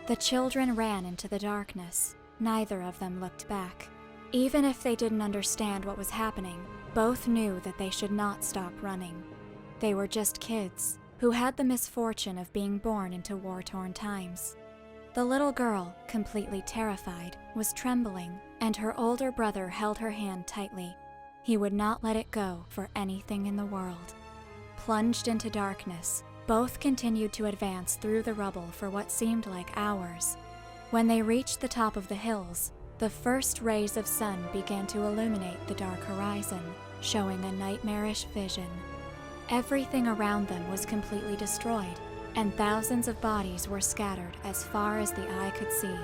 The children ran into the darkness. Neither of them looked back. Even if they didn't understand what was happening, both knew that they should not stop running. They were just kids who had the misfortune of being born into war-torn times. The little girl, completely terrified, was trembling, and her older brother held her hand tightly. He would not let it go for anything in the world. Plunged into darkness, both continued to advance through the rubble for what seemed like hours. When they reached the top of the hills, the first rays of sun began to illuminate the dark horizon, showing a nightmarish vision. Everything around them was completely destroyed, and thousands of bodies were scattered as far as the eye could see.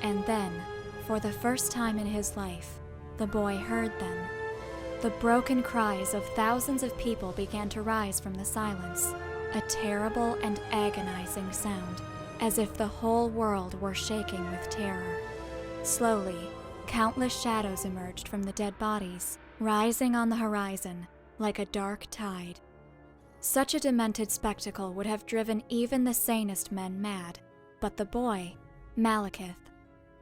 And then, for the first time in his life, the boy heard them. The broken cries of thousands of people began to rise from the silence, a terrible and agonizing sound, as if the whole world were shaking with terror. Slowly, countless shadows emerged from the dead bodies, rising on the horizon like a dark tide. Such a demented spectacle would have driven even the sanest men mad, but the boy, Malekith,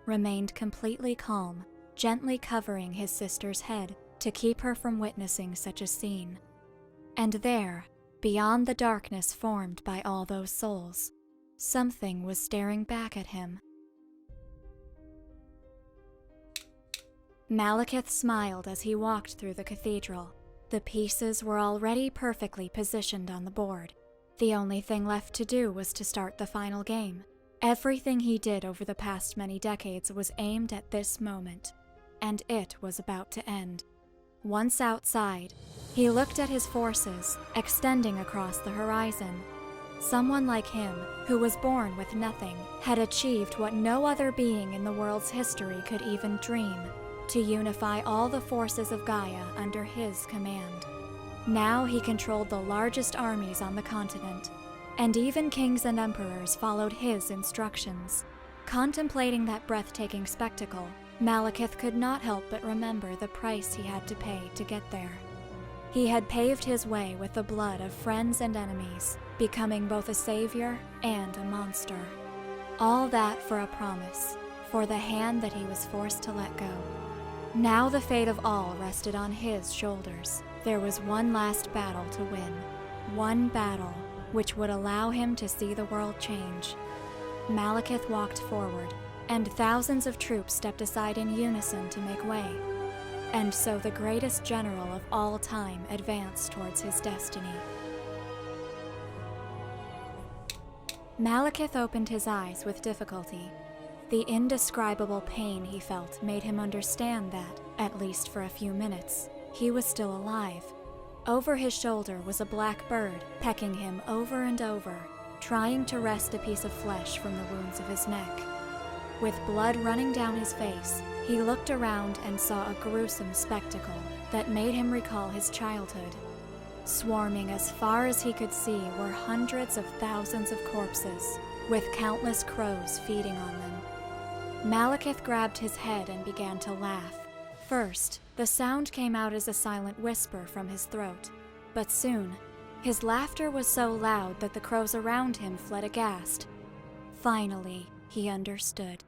remained completely calm, gently covering his sister's head to keep her from witnessing such a scene. And there, beyond the darkness formed by all those souls, something was staring back at him. Malekith smiled as he walked through the cathedral. The pieces were already perfectly positioned on the board. The only thing left to do was to start the final game. Everything he did over the past many decades was aimed at this moment, and it was about to end. Once outside, he looked at his forces extending across the horizon. Someone like him, who was born with nothing, had achieved what no other being in the world's history could even dream: to unify all the forces of Gaia under his command. Now he controlled the largest armies on the continent, and even kings and emperors followed his instructions. Contemplating that breathtaking spectacle, Malekith could not help but remember the price he had to pay to get there. He had paved his way with the blood of friends and enemies, becoming both a savior and a monster. All that for a promise, for the hand that he was forced to let go. Now the fate of all rested on his shoulders. There was one last battle to win. One battle which would allow him to see the world change. Malekith walked forward, and thousands of troops stepped aside in unison to make way. And so the greatest general of all time advanced towards his destiny. Malekith opened his eyes with difficulty. The indescribable pain he felt made him understand that, at least for a few minutes, he was still alive. Over his shoulder was a black bird, pecking him over and over, trying to wrest a piece of flesh from the wounds of his neck. With blood running down his face, he looked around and saw a gruesome spectacle that made him recall his childhood. Swarming as far as he could see were hundreds of thousands of corpses, with countless crows feeding on them. Malekith grabbed his head and began to laugh. First, the sound came out as a silent whisper from his throat, but soon, his laughter was so loud that the crows around him fled aghast. Finally, he understood.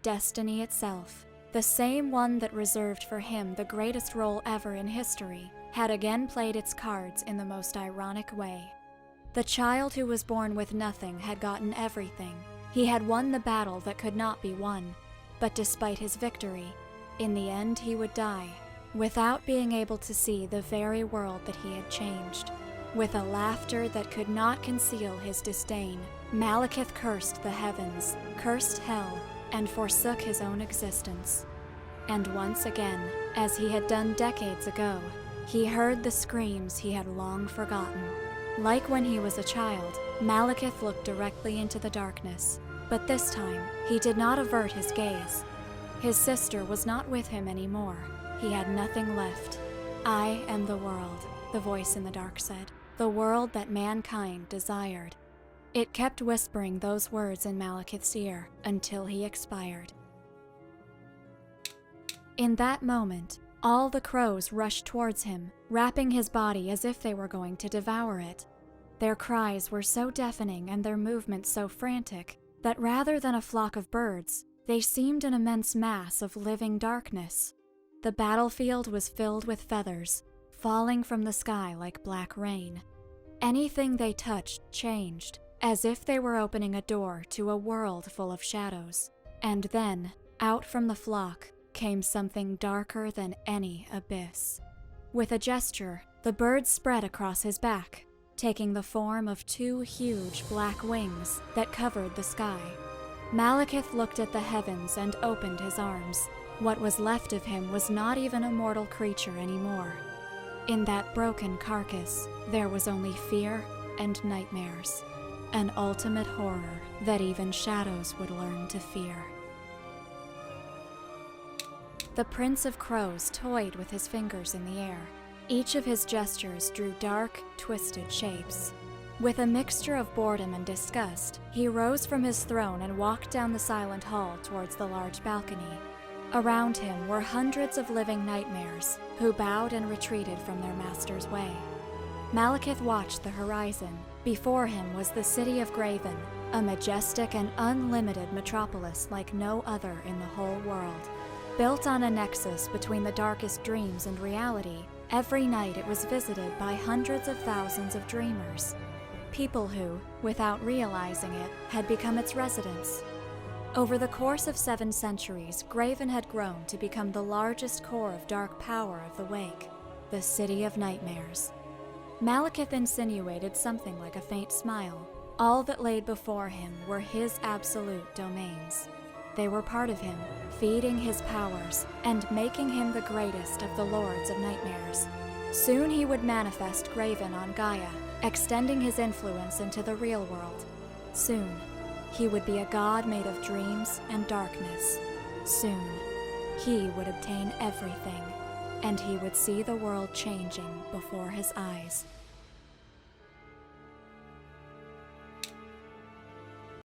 Destiny itself, the same one that reserved for him the greatest role ever in history, had again played its cards in the most ironic way. The child who was born with nothing had gotten everything. He had won the battle that could not be won, but despite his victory, in the end he would die, without being able to see the very world that he had changed. With a laughter that could not conceal his disdain, Malekith cursed the heavens, cursed hell, and forsook his own existence. And once again, as he had done decades ago, he heard the screams he had long forgotten. Like when he was a child, Malekith looked directly into the darkness, but this time he did not avert his gaze. His sister was not with him anymore. He had nothing left. "I am the world," the voice in the dark said, "the world that mankind desired." It kept whispering those words in Malekith's ear until he expired. In that moment, all the crows rushed towards him, wrapping his body as if they were going to devour it. Their cries were so deafening and their movements so frantic that rather than a flock of birds, they seemed an immense mass of living darkness. The battlefield was filled with feathers, falling from the sky like black rain. Anything they touched changed, as if they were opening a door to a world full of shadows. And then, out from the flock, came something darker than any abyss. With a gesture, the bird spread across his back, taking the form of 2 huge black wings that covered the sky. Malekith looked at the heavens and opened his arms. What was left of him was not even a mortal creature anymore. In that broken carcass, there was only fear and nightmares, an ultimate horror that even shadows would learn to fear. The Prince of Crows toyed with his fingers in the air. Each of his gestures drew dark, twisted shapes. With a mixture of boredom and disgust, he rose from his throne and walked down the silent hall towards the large balcony. Around him were hundreds of living nightmares, who bowed and retreated from their master's way. Malekith watched the horizon. Before him was the city of Graven, a majestic and unlimited metropolis like no other in the whole world. Built on a nexus between the darkest dreams and reality, every night it was visited by hundreds of thousands of dreamers. People who, without realizing it, had become its residents. Over the course of 7 centuries, Graven had grown to become the largest core of dark power of the Wake, the City of Nightmares. Malekith insinuated something like a faint smile. All that laid before him were his absolute domains. They were part of him, feeding his powers and making him the greatest of the Lords of Nightmares. Soon he would manifest Graven on Gaia, extending his influence into the real world. Soon, he would be a god made of dreams and darkness. Soon, he would obtain everything, and he would see the world changing before his eyes.